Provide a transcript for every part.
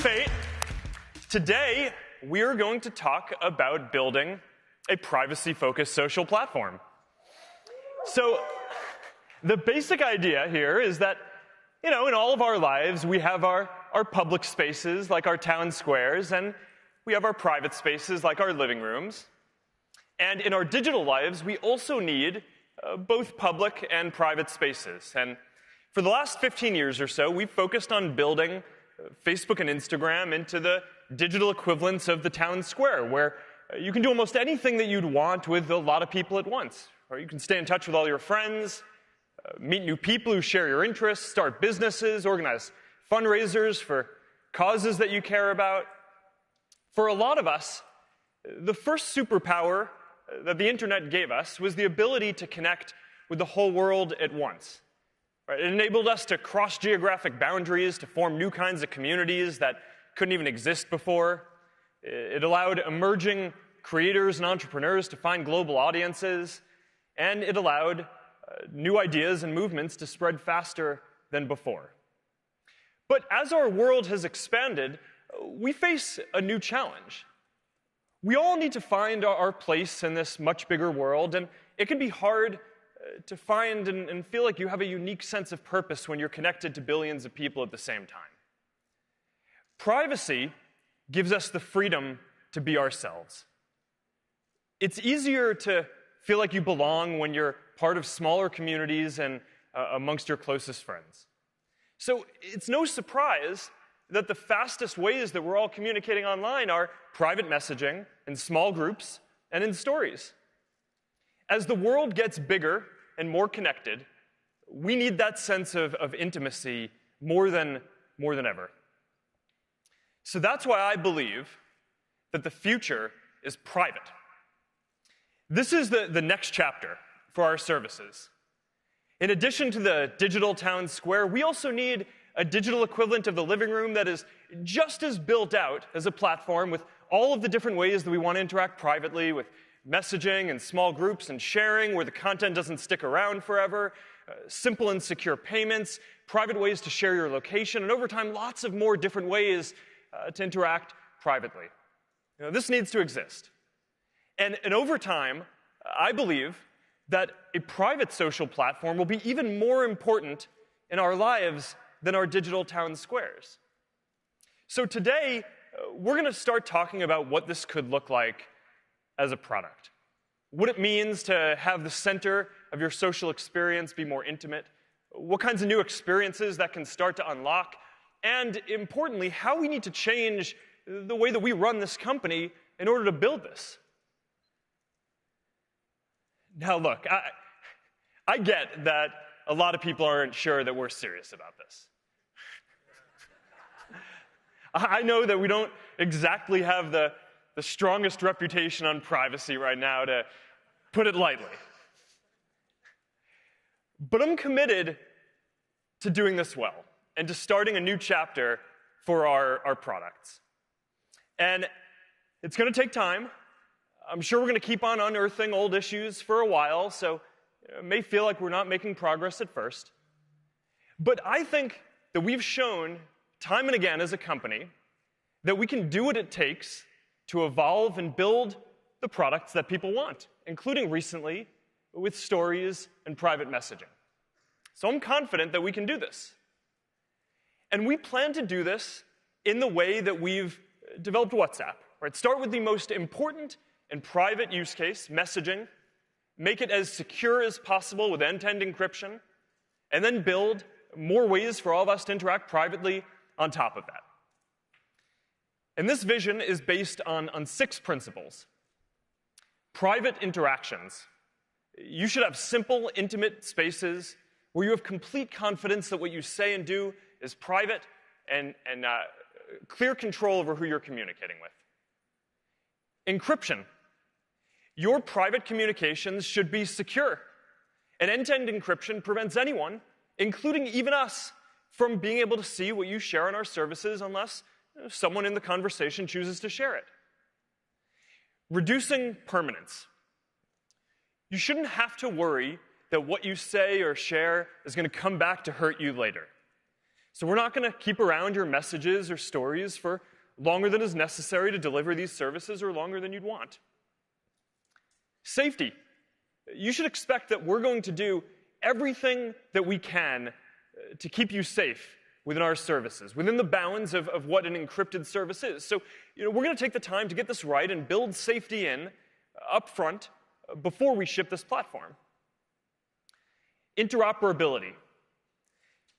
fate. Today, we are going to talk about building a privacy-focused social platform. So, the basic idea here is that, in all of our lives, we have our public spaces, like our town squares, and we have our private spaces, like our living rooms. And in our digital lives, we also need both public and private spaces. And for the last 15 years or so, we've focused on building Facebook and Instagram into the digital equivalents of the town square, where you can do almost anything that you'd want with a lot of people at once. Or you can stay in touch with all your friends, meet new people who share your interests, start businesses, organize fundraisers for causes that you care about. For a lot of us, the first superpower that the internet gave us was the ability to connect with the whole world at once. Right? It enabled us to cross geographic boundaries, to form new kinds of communities that couldn't even exist before. It allowed emerging creators and entrepreneurs to find global audiences, and it allowed new ideas and movements to spread faster than before. But as our world has expanded, we face a new challenge. We all need to find our place in this much bigger world, and it can be hard to find and feel like you have a unique sense of purpose when you're connected to billions of people at the same time. Privacy gives us the freedom to be ourselves. It's easier to feel like you belong when you're part of smaller communities and amongst your closest friends. So it's no surprise that the fastest ways that we're all communicating online are private messaging, in small groups, and in stories. As the world gets bigger and more connected, we need that sense of intimacy more than ever. So that's why I believe that the future is private. This is the next chapter for our services. In addition to the digital town square, we also need a digital equivalent of the living room that is just as built out as a platform with all of the different ways that we want to interact privately, with messaging and small groups and sharing where the content doesn't stick around forever, simple and secure payments, private ways to share your location, and over time, lots of more different ways to interact privately. This needs to exist. And over time, I believe that a private social platform will be even more important in our lives than our digital town squares. So today, we're going to start talking about what this could look like as a product. What it means to have the center of your social experience be more intimate, what kinds of new experiences that can start to unlock, and importantly, how we need to change the way that we run this company in order to build this. Now look, I get that a lot of people aren't sure that we're serious about this. I know that we don't exactly have the strongest reputation on privacy right now, to put it lightly. But I'm committed to doing this well and to starting a new chapter for our products. And it's going to take time. I'm sure we're going to keep on unearthing old issues for a while, so it may feel like we're not making progress at first. But I think that we've shown time and again as a company that we can do what it takes to evolve and build the products that people want, including recently with stories and private messaging. So I'm confident that we can do this. And we plan to do this in the way that we've developed WhatsApp. Right? Start with the most important and private use case, messaging, make it as secure as possible with end-to-end encryption, and then build more ways for all of us to interact privately on top of that. And this vision is based on 6 principles. Private interactions. You should have simple, intimate spaces where you have complete confidence that what you say and do is private and clear control over who you're communicating with. Encryption. Your private communications should be secure. And end-to-end encryption prevents anyone, including even us, from being able to see what you share on our services unless someone in the conversation chooses to share it. Reducing permanence. You shouldn't have to worry that what you say or share is going to come back to hurt you later. So we're not going to keep around your messages or stories for longer than is necessary to deliver these services or longer than you'd want. Safety. You should expect that we're going to do everything that we can to keep you safe within our services, within the bounds of what an encrypted service is. So, we're going to take the time to get this right and build safety in up front before we ship this platform. Interoperability.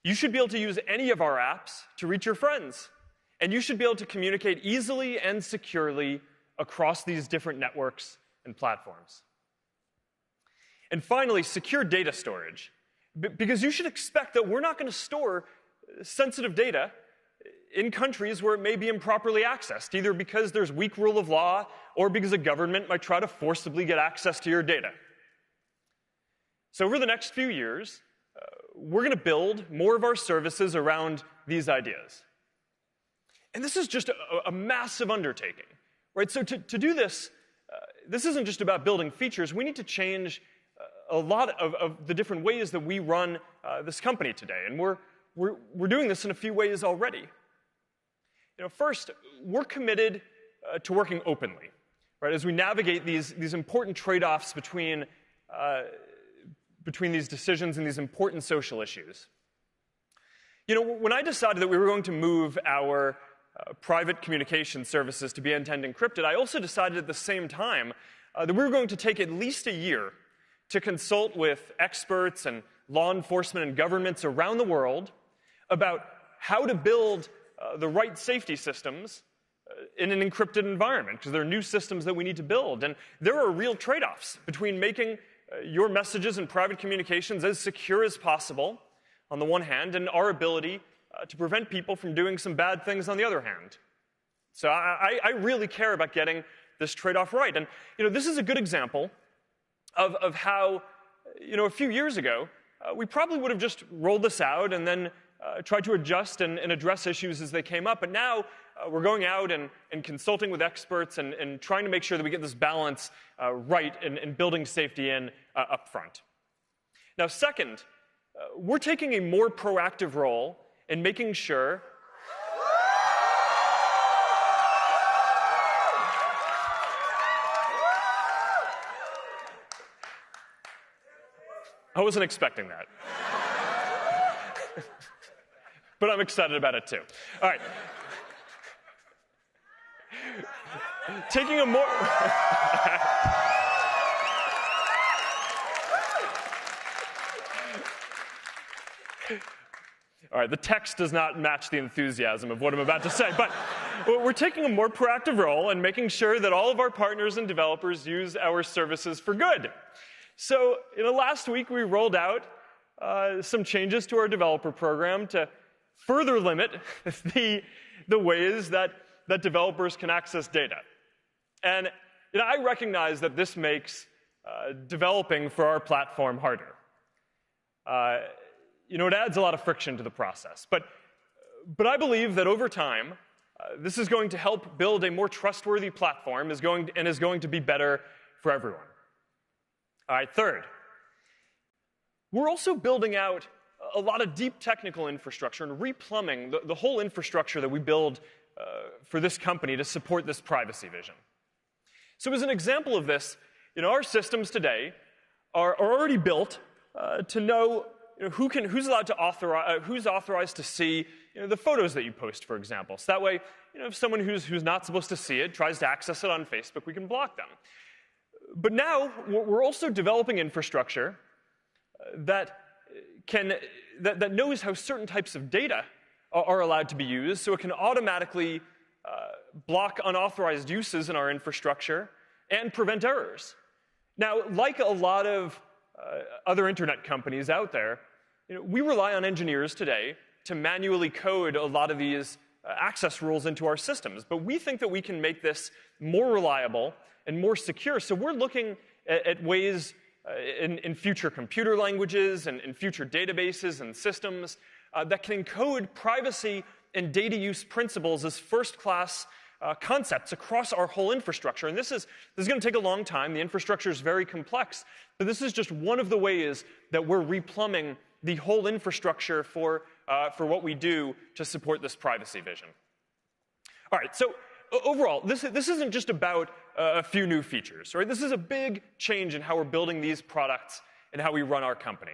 You should be able to use any of our apps to reach your friends, and you should be able to communicate easily and securely across these different networks and platforms. And finally, secure data storage, because you should expect that we're not going to store sensitive data in countries where it may be improperly accessed, either because there's weak rule of law or because a government might try to forcibly get access to your data. So over the next few years, we're going to build more of our services around these ideas. And this is just a massive undertaking, right? So to do this, this isn't just about building features. We need to change a lot of the different ways that we run this company today. And we're doing this in a few ways already. First, we're committed to working openly, right? As we navigate these important trade-offs between these decisions and these important social issues. When I decided that we were going to move our private communication services to be end-to-end encrypted, I also decided at the same time that we were going to take at least a year to consult with experts and law enforcement and governments around the world about how to build the right safety systems in an encrypted environment, because there are new systems that we need to build. And there are real trade-offs between making your messages and private communications as secure as possible, on the one hand, and our ability to prevent people from doing some bad things on the other hand. So I really care about getting this trade-off right. And this is a good example of how, a few years ago, we probably would have just rolled this out and then tried to adjust and address issues as they came up. But now we're going out and consulting with experts and trying to make sure that we get this balance right and building safety in up front. Now, second, we're taking a more proactive role in making sure I wasn't expecting that. But I'm excited about it too. All right. Taking a more... All right, the text does not match the enthusiasm of what I'm about to say, but we're taking a more proactive role in making sure that all of our partners and developers use our services for good. So, last week we rolled out some changes to our developer program to further limit the ways that developers can access data. And I recognize that this makes developing for our platform harder. It adds a lot of friction to the process. But I believe that over time, this is going to help build a more trustworthy platform is going to be better for everyone. All right, third, we're also building out a lot of deep technical infrastructure and replumbing the whole infrastructure that we build for this company to support this privacy vision. So as an example of this, our systems today are already built to know who's allowed to authorize, who's authorized to see the photos that you post, for example. So that way, if someone who's not supposed to see it tries to access it on Facebook, we can block them. But now we're also developing infrastructure that knows how certain types of data are allowed to be used, so it can automatically block unauthorized uses in our infrastructure and prevent errors. Now, like a lot of other internet companies out there, we rely on engineers today to manually code a lot of these access rules into our systems. But we think that we can make this more reliable and more secure. So we're looking at ways in future computer languages and in future databases and systems that can encode privacy and data use principles as first-class concepts across our whole infrastructure. And this is going to take a long time. The infrastructure is very complex. But this is just one of the ways that we're replumbing the whole infrastructure for for what we do to support this privacy vision. All right, so overall, this isn't just about a few new features, right? This is a big change in how we're building these products and how we run our company.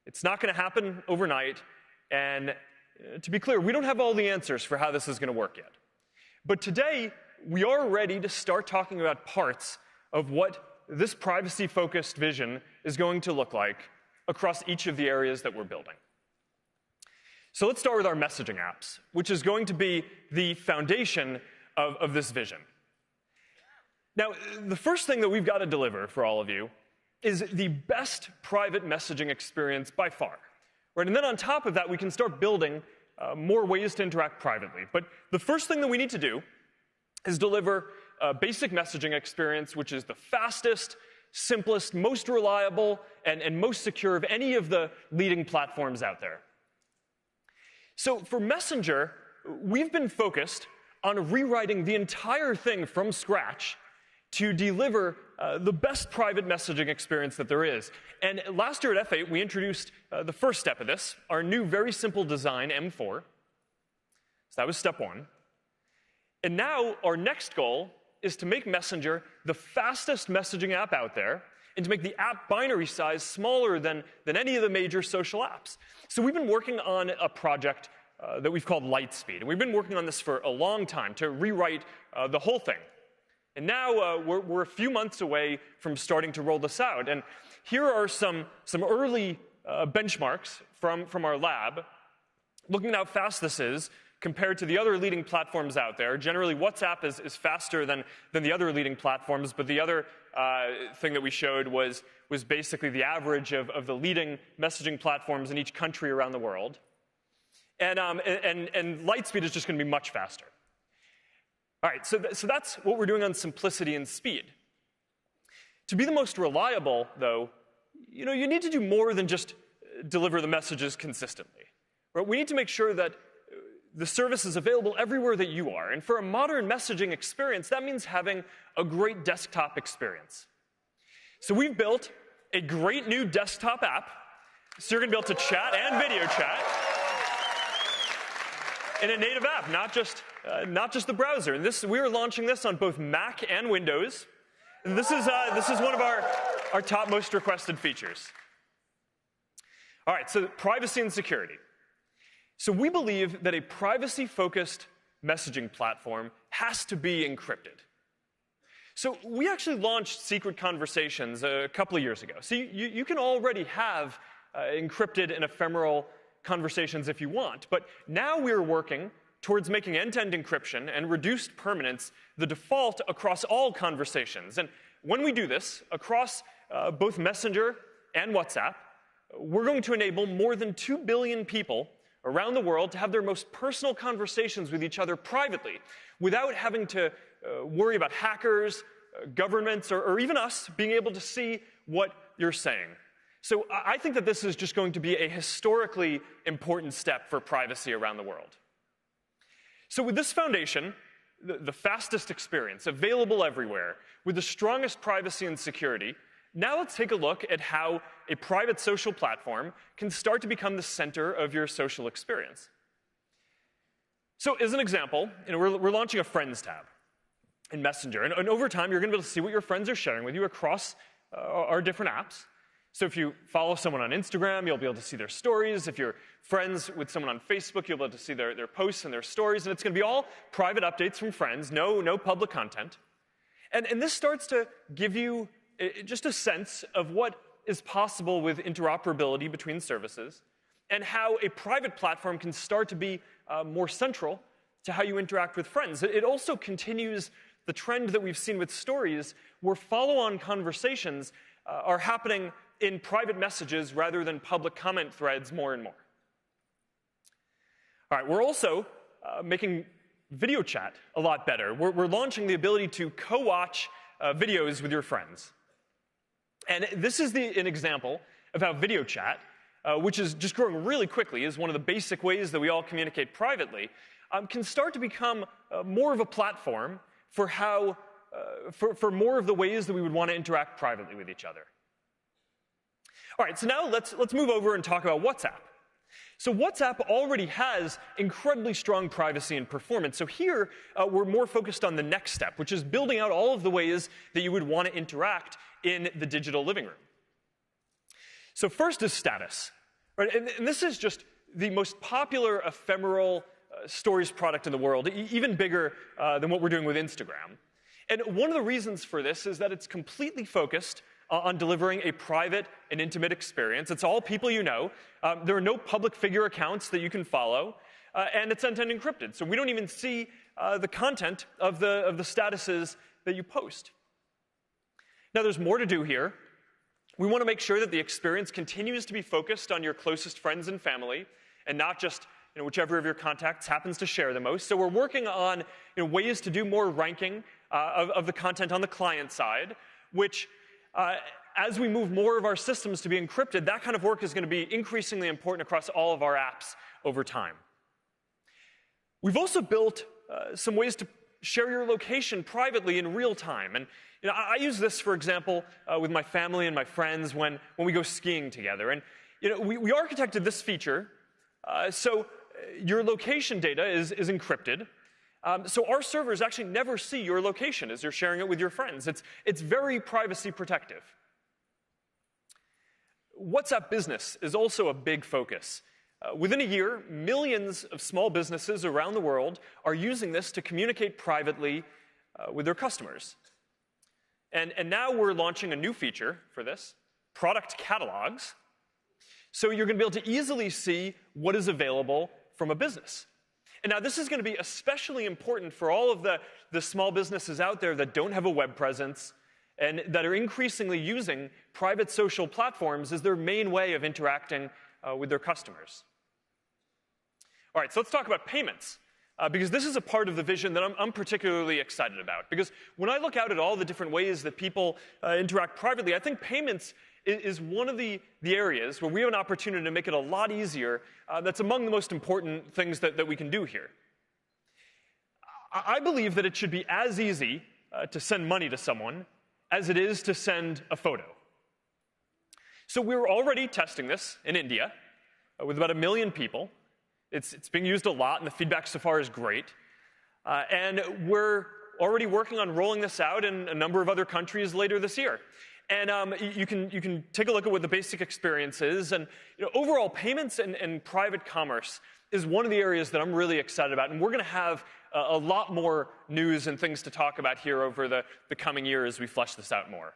It's not going to happen overnight, and to be clear, we don't have all the answers for how this is going to work yet. But today, we are ready to start talking about parts of what this privacy-focused vision is going to look like across each of the areas that we're building. So let's start with our messaging apps, which is going to be the foundation of this vision. Now, the first thing that we've got to deliver for all of you is the best private messaging experience by far. Right? And then on top of that, we can start building more ways to interact privately. But the first thing that we need to do is deliver a basic messaging experience, which is the fastest, simplest, most reliable, and most secure of any of the leading platforms out there. So for Messenger, we've been focused on rewriting the entire thing from scratch to deliver the best private messaging experience that there is. And last year at F8, we introduced the first step of this, our new very simple design, M4. So that was step one. And now our next goal is to make Messenger the fastest messaging app out there and to make the app binary size smaller than any of the major social apps. So we've been working on a project that we've called Lightspeed. And we've been working on this for a long time to rewrite the whole thing. And now we're a few months away from starting to roll this out. And here are some early benchmarks from our lab, looking at how fast this is compared to the other leading platforms out there. Generally, WhatsApp is faster than the other leading platforms, but the other thing that we showed was basically the average of the leading messaging platforms in each country around the world. And Lightspeed is just going to be much faster. All right, so that's what we're doing on simplicity and speed. To be the most reliable, though, you need to do more than just deliver the messages consistently. Right? We need to make sure that the service is available everywhere that you are. And for a modern messaging experience, that means having a great desktop experience. So we've built a great new desktop app. So you're going to be able to chat and video chat in a native app, not just the browser. And we are launching this on both Mac and Windows. And this is one of our top most requested features. All right, so privacy and security. So we believe that a privacy-focused messaging platform has to be encrypted. So we actually launched Secret Conversations a couple of years ago. So you can already have encrypted and ephemeral conversations if you want. But now we're working towards making end-to-end encryption and reduced permanence the default across all conversations. And when we do this, across both Messenger and WhatsApp, we're going to enable more than 2 billion people around the world to have their most personal conversations with each other privately without having to worry about hackers, governments, or even us being able to see what you're saying. So I think that this is just going to be a historically important step for privacy around the world. So with this foundation, the fastest experience, available everywhere, with the strongest privacy and security, now let's take a look at how a private social platform can start to become the center of your social experience. So as an example, we're launching a Friends tab in Messenger. And over time, you're going to be able to see what your friends are sharing with you across our different apps. So if you follow someone on Instagram, you'll be able to see their stories. If you're friends with someone on Facebook, you'll be able to see their posts and their stories. And it's going to be all private updates from friends, no public content. And this starts to give you just a sense of what is possible with interoperability between services and how a private platform can start to be more central to how you interact with friends. It also continues the trend that we've seen with stories where follow-on conversations are happening in private messages rather than public comment threads more and more. All right, we're also making video chat a lot better. We're launching the ability to co-watch videos with your friends. And this is an example of how video chat, which is just growing really quickly, is one of the basic ways that we all communicate privately, can start to become more of a platform for for more of the ways that we would want to interact privately with each other. All right, so now let's move over and talk about WhatsApp. So WhatsApp already has incredibly strong privacy and performance. So here, we're more focused on the next step, which is building out all of the ways that you would want to interact in the digital living room. So first is status, right? And this is just the most popular ephemeral stories product in the world, even bigger than what we're doing with Instagram. And one of the reasons for this is that it's completely focused on delivering a private and intimate experience. It's all people you know. There are no public figure accounts that you can follow, and it's end-to-end encrypted. So we don't even see the content of the statuses that you post. Now, there's more to do here. We want to make sure that the experience continues to be focused on your closest friends and family, and not just whichever of your contacts happens to share the most. So we're working on ways to do more ranking of the content on the client side, which as we move more of our systems to be encrypted, that kind of work is going to be increasingly important across all of our apps over time. We've also built some ways to share your location privately in real time. And I use this, for example, with my family and my friends when we go skiing together. And we architected this feature so your location data is encrypted. So our servers actually never see your location as you're sharing it with your friends. It's very privacy protective. WhatsApp Business is also a big focus. Within a year, millions of small businesses around the world are using this to communicate privately with their customers. And now we're launching a new feature for this, product catalogs. So you're going to be able to easily see what is available from a business. And now this is going to be especially important for all of the small businesses out there that don't have a web presence and that are increasingly using private social platforms as their main way of interacting with their customers. All right, so let's talk about payments, because this is a part of the vision that I'm particularly excited about. Because when I look out at all the different ways that people interact privately, I think payments is one of the areas where we have an opportunity to make it a lot easier. That's among the most important things that we can do here. I believe that it should be as easy to send money to someone as it is to send a photo. So we're already testing this in India with about 1 million people. It's being used a lot, and the feedback so far is great. And we're already working on rolling this out in a number of other countries later this year. And you can take a look at what the basic experience is. And overall, payments and private commerce is one of the areas that I'm really excited about. And we're going to have a lot more news and things to talk about here over the coming year as we flesh this out more.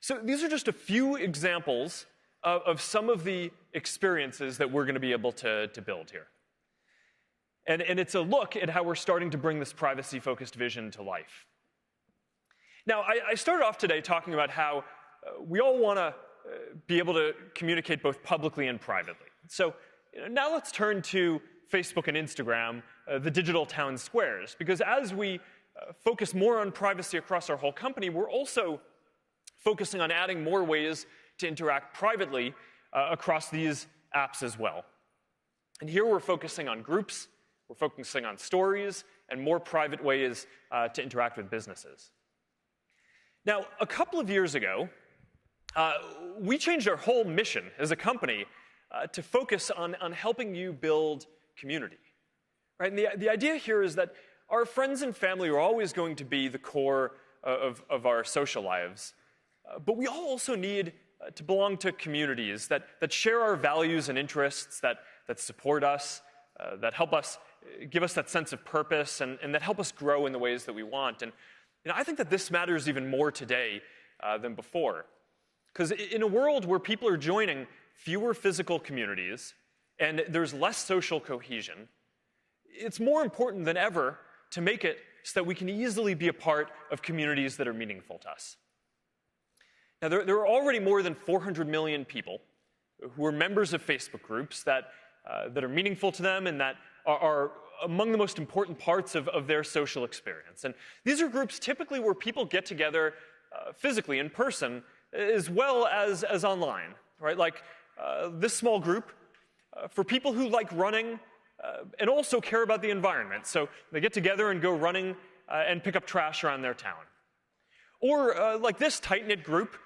So these are just a few examples of some of the experiences that we're going to be able to build here. And it's a look at how we're starting to bring this privacy-focused vision to life. Now, I started off today talking about how we all want to be able to communicate both publicly and privately. So now let's turn to Facebook and Instagram, the digital town squares, because as we focus more on privacy across our whole company, we're also focusing on adding more ways to interact privately across these apps as well. And here we're focusing on groups, we're focusing on stories, and more private ways to interact with businesses. Now, a couple of years ago, we changed our whole mission as a company to focus on helping you build community. Right? And the idea here is that our friends and family are always going to be the core of our social lives. But we all also need to belong to communities that share our values and interests, that support us, that help us, give us that sense of purpose, and that help us grow in the ways that we want. And I think that this matters even more today than before. Because in a world where people are joining fewer physical communities and there's less social cohesion, it's more important than ever to make it so that we can easily be a part of communities that are meaningful to us. Now, there are already more than 400 million people who are members of Facebook groups that are meaningful to them and that are among the most important parts of their social experience. And these are groups typically where people get together physically, in person, as well as online, right? Like this small group for people who like running and also care about the environment. So they get together and go running and pick up trash around their town. Or like this tight-knit group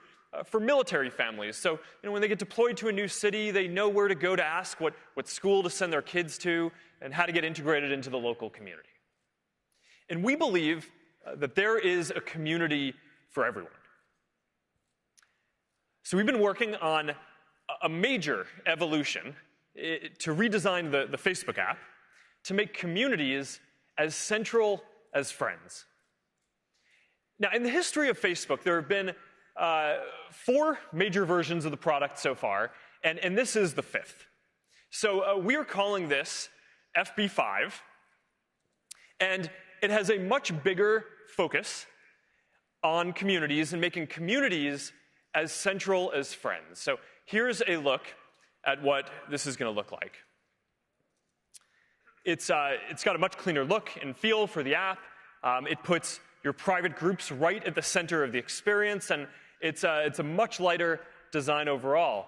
for military families. So when they get deployed to a new city, they know where to go to ask what school to send their kids to and how to get integrated into the local community. And we believe that there is a community for everyone. So we've been working on a major evolution to redesign the Facebook app to make communities as central as friends. Now, in the history of Facebook, there have been 4 major versions of the product so far, and this is the 5th. So we are calling this FB5, and it has a much bigger focus on communities and making communities as central as friends. So here's a look at what this is going to look like. It's got a much cleaner look and feel for the app. It puts your private groups right at the center of the experience, and it's a much lighter design overall.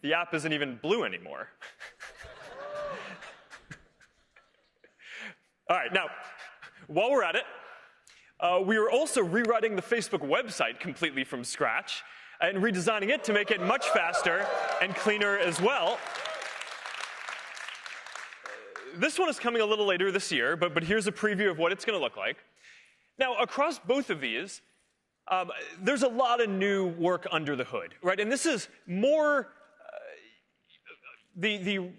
The app isn't even blue anymore. All right, now, while we're at it, we are also rewriting the Facebook website completely from scratch and redesigning it to make it much faster and cleaner as well. This one is coming a little later this year, but here's a preview of what it's going to look like. Now, across both of these, there's a lot of new work under the hood, right? And this is more the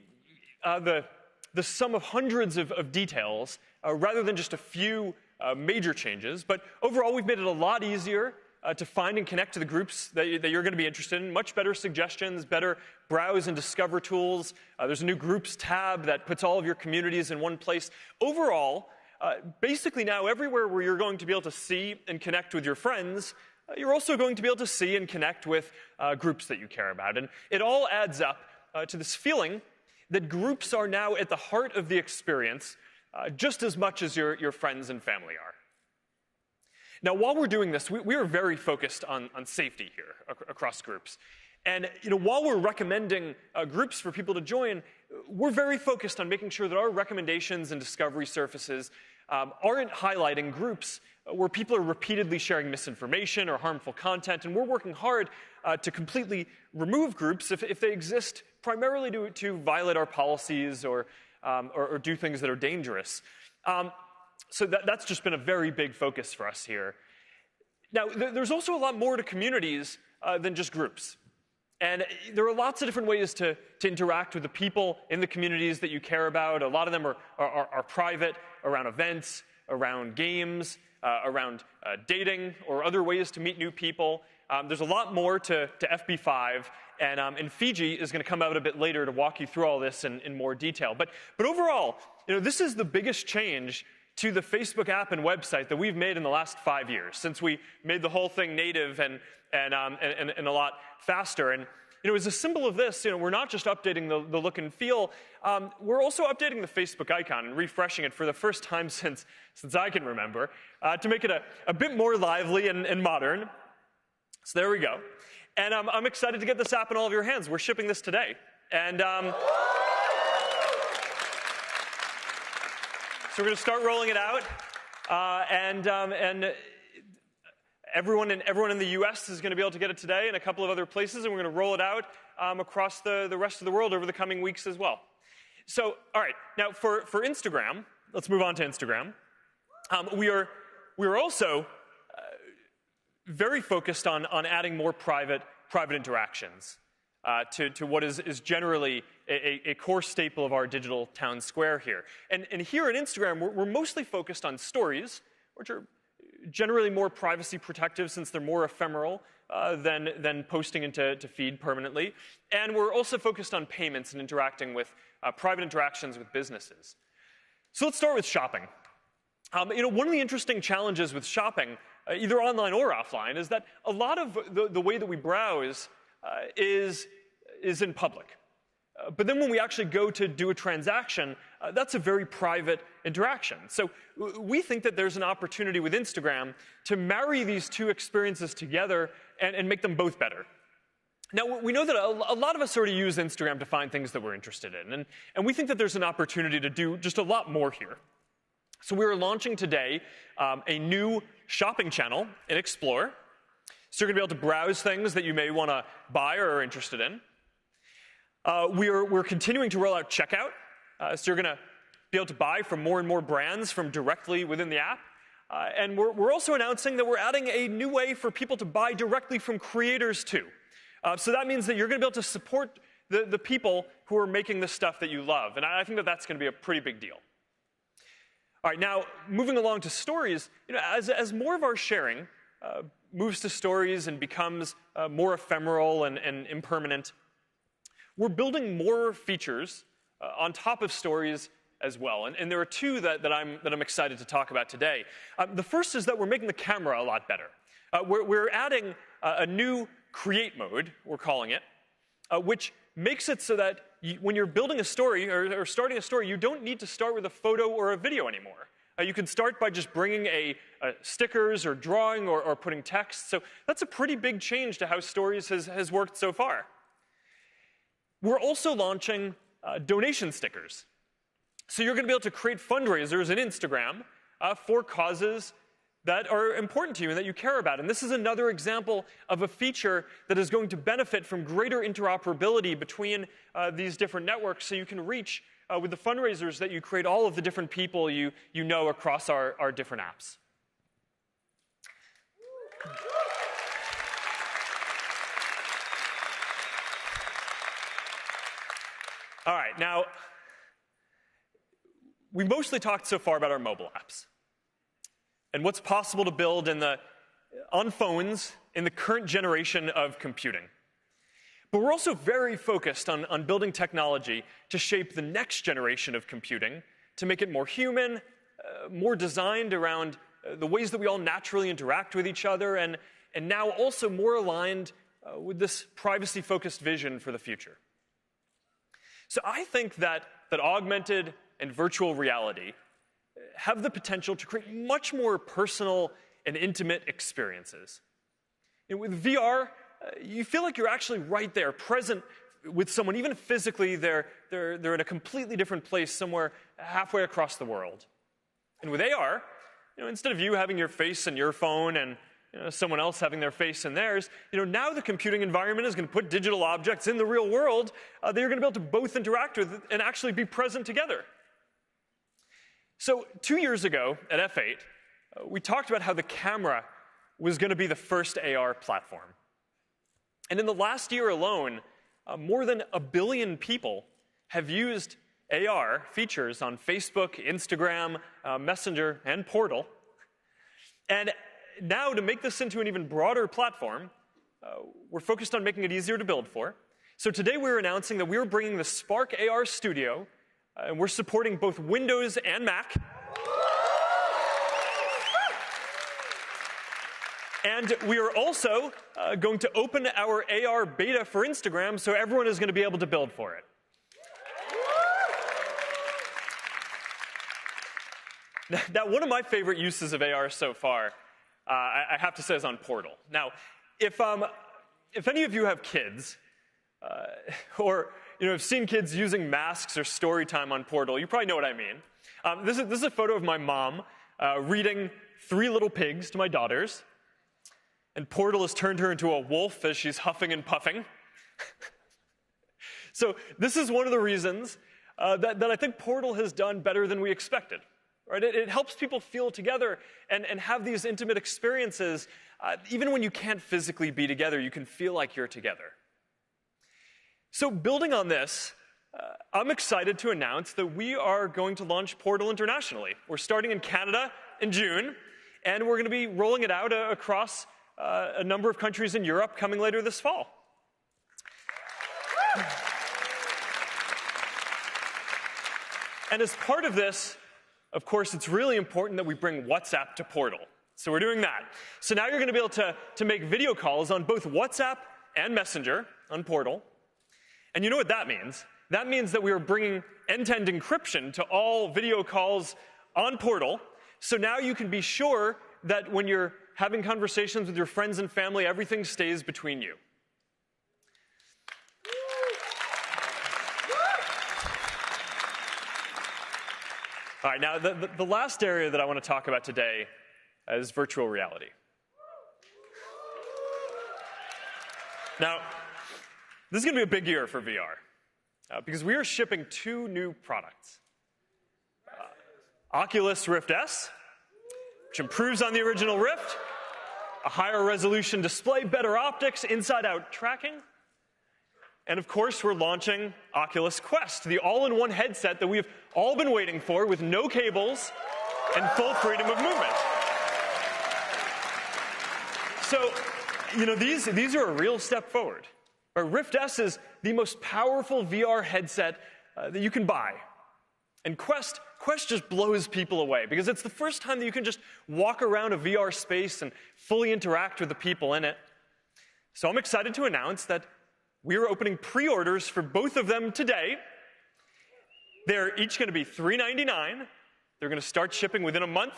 sum of hundreds of details rather than just a few major changes. But overall, we've made it a lot easier to find and connect to the groups that you're going to be interested in. Much better suggestions, better browse and discover tools. There's a new groups tab that puts all of your communities in one place. Overall, basically now everywhere where you're going to be able to see and connect with your friends, you're also going to be able to see and connect with groups that you care about. And it all adds up to this feeling that groups are now at the heart of the experience just as much as your friends and family are. Now, while we're doing this, we are very focused on safety here across groups. And while we're recommending groups for people to join, we're very focused on making sure that our recommendations and discovery surfaces aren't highlighting groups where people are repeatedly sharing misinformation or harmful content. And we're working hard to completely remove groups if they exist primarily to violate our policies or do things that are dangerous. So that's just been a very big focus for us here. Now, there's also a lot more to communities than just groups. And there are lots of different ways to interact with the people in the communities that you care about. A lot of them are private, around events, around games, around dating, or other ways to meet new people. There's a lot more to FB5, and Fiji is going to come out a bit later to walk you through all this in more detail. But overall, this is the biggest change to the Facebook app and website that we've made in the last 5 years, since we made the whole thing native and a lot faster. And as a symbol of this, we're not just updating the look and feel, we're also updating the Facebook icon and refreshing it for the first time since I can remember, to make it a bit more lively and modern. So there we go. And I'm excited to get this app in all of your hands. We're shipping this today. And so we're going to start rolling it out, and everyone in the U.S. is going to be able to get it today, and a couple of other places, and we're going to roll it out across the rest of the world over the coming weeks as well. So, all right, now for Instagram, let's move on to Instagram. We are also very focused on adding more private interactions to what is generally a core staple of our digital town square here. And here at Instagram, we're mostly focused on stories, which are generally more privacy protective since they're more ephemeral than posting into feed permanently. And we're also focused on payments and interacting with private interactions with businesses. So let's start with shopping. One of the interesting challenges with shopping, either online or offline, is that a lot of the way that we browse is in public. But then when we actually go to do a transaction, that's a very private interaction. So we think that there's an opportunity with Instagram to marry these two experiences together and make them both better. Now, we know that a lot of us already use Instagram to find things that we're interested in, and we think that there's an opportunity to do just a lot more here. So we are launching today a new shopping channel in Explore. So you're going to be able to browse things that you may want to buy or are interested in. We're continuing to roll out checkout. So you're going to be able to buy from more and more brands from directly within the app. And we're also announcing that we're adding a new way for people to buy directly from creators too. So that means that you're going to be able to support the people who are making the stuff that you love. And I think that that's going to be a pretty big deal. All right, now moving along to stories, as more of our sharing moves to stories and becomes more ephemeral and impermanent, we're building more features on top of stories as well. And there are two that I'm excited to talk about today. The first is that we're making the camera a lot better. We're adding a new create mode, we're calling it, which makes it so that when you're building a story or starting a story, you don't need to start with a photo or a video anymore. You can start by just bringing a stickers or drawing or putting text. So that's a pretty big change to how stories has worked so far. We're also launching donation stickers. So you're going to be able to create fundraisers in Instagram for causes that are important to you and that you care about. And this is another example of a feature that is going to benefit from greater interoperability between these different networks, so you can reach, with the fundraisers that you create, all of the different people you know across our different apps. All right, now, we mostly talked so far about our mobile apps and what's possible to build on phones in the current generation of computing. But we're also very focused on building technology to shape the next generation of computing, to make it more human, more designed around the ways that we all naturally interact with each other, and now also more aligned with this privacy-focused vision for the future. So I think that augmented and virtual reality have the potential to create much more personal and intimate experiences. With VR, you feel like you're actually right there, present with someone, even physically, they're in a completely different place somewhere halfway across the world. And with AR, instead of you having your face in your phone and someone else having their face in theirs, now the computing environment is going to put digital objects in the real world that you're going to be able to both interact with and actually be present together. So 2 years ago at F8, we talked about how the camera was going to be the first AR platform. And in the last year alone, more than 1 billion people have used AR features on Facebook, Instagram, Messenger, and Portal. And now, to make this into an even broader platform, we're focused on making it easier to build for. So today we're announcing that we're bringing the Spark AR Studio, and we're supporting both Windows and Mac. And we are also going to open our AR beta for Instagram, so everyone is going to be able to build for it. Now, one of my favorite uses of AR so far, I have to say, is on Portal. Now, if any of you have kids, or have seen kids using masks or story time on Portal, you probably know what I mean. This is a photo of my mom reading Three Little Pigs to my daughters, and Portal has turned her into a wolf as she's huffing and puffing. So this is one of the reasons that I think Portal has done better than we expected. Right? It helps people feel together and have these intimate experiences. Even when you can't physically be together, you can feel like you're together. So building on this, I'm excited to announce that we are going to launch Portal internationally. We're starting in Canada in June, and we're going to be rolling it out across a number of countries in Europe coming later this fall. And as part of this, of course, it's really important that we bring WhatsApp to Portal. So we're doing that. So now you're going to be able to make video calls on both WhatsApp and Messenger on Portal. And you know what that means? That means that we are bringing end-to-end encryption to all video calls on Portal. So now you can be sure that when you're having conversations with your friends and family, everything stays between you. All right, now the last area that I want to talk about today is virtual reality. Now, this is going to be a big year for VR because we are shipping 2 new products. Oculus Rift S, which improves on the original Rift, a higher resolution display, better optics, inside-out tracking. And of course, we're launching Oculus Quest, the all-in-one headset that we've all been waiting for with no cables and full freedom of movement. So, these are a real step forward. Rift S is the most powerful VR headset that you can buy. And Quest just blows people away because it's the first time that you can just walk around a VR space and fully interact with the people in it. So I'm excited to announce that we're opening pre-orders for both of them today. They're each going to be $399. They're going to start shipping within a month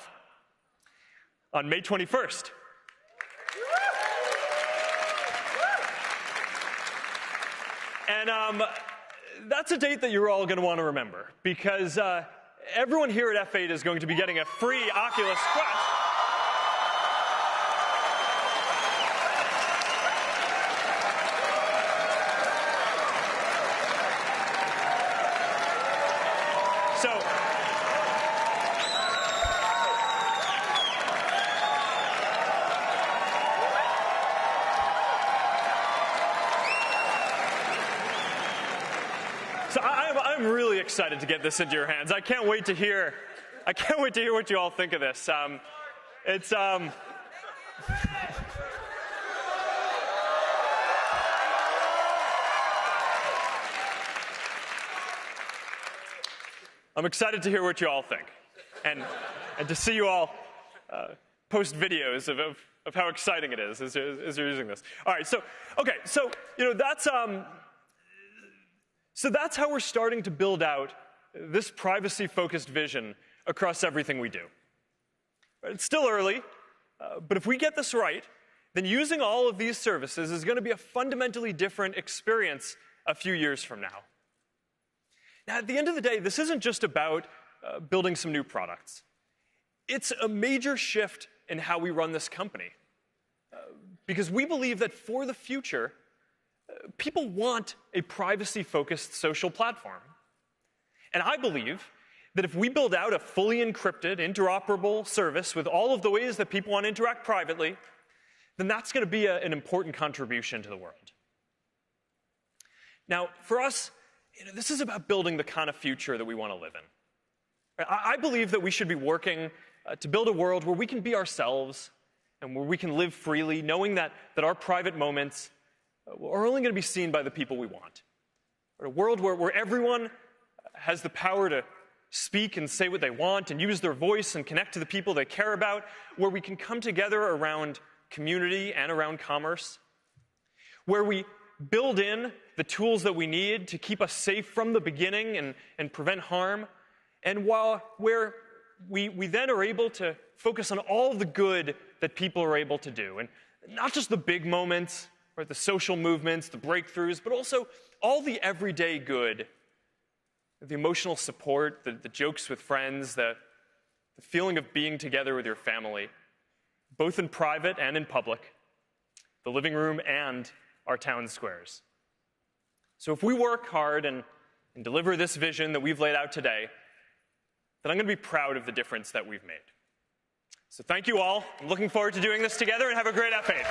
on May 21st. And that's a date that you're all going to want to remember because everyone here at F8 is going to be getting a free Oculus Quest. So I'm really excited to get this into your hands. I can't wait to hear what you all think of this. I'm excited to hear what you all think, and to see you all post videos of how exciting it is as you're using this. All right, so that's how we're starting to build out this privacy-focused vision across everything we do. It's still early, but if we get this right, then using all of these services is going to be a fundamentally different experience a few years from now. Now, at the end of the day, this isn't just about building some new products. It's a major shift in how we run this company. Because we believe that for the future, people want a privacy-focused social platform. And I believe that if we build out a fully encrypted, interoperable service with all of the ways that people want to interact privately, then that's going to be an important contribution to the world. Now, for us, this is about building the kind of future that we want to live in. I believe that we should be working to build a world where we can be ourselves and where we can live freely, knowing that our private moments are only going to be seen by the people we want. A world where everyone has the power to speak and say what they want and use their voice and connect to the people they care about, where we can come together around community and around commerce, where we build in the tools that we need to keep us safe from the beginning and prevent harm, and where we then are able to focus on all the good that people are able to do, and not just the big moments, or the social movements, the breakthroughs, but also all the everyday good, the emotional support, the jokes with friends, the feeling of being together with your family, both in private and in public, the living room and our town squares. So if we work hard and deliver this vision that we've laid out today, then I'm going to be proud of the difference that we've made. So thank you all. I'm looking forward to doing this together, and have a great F8.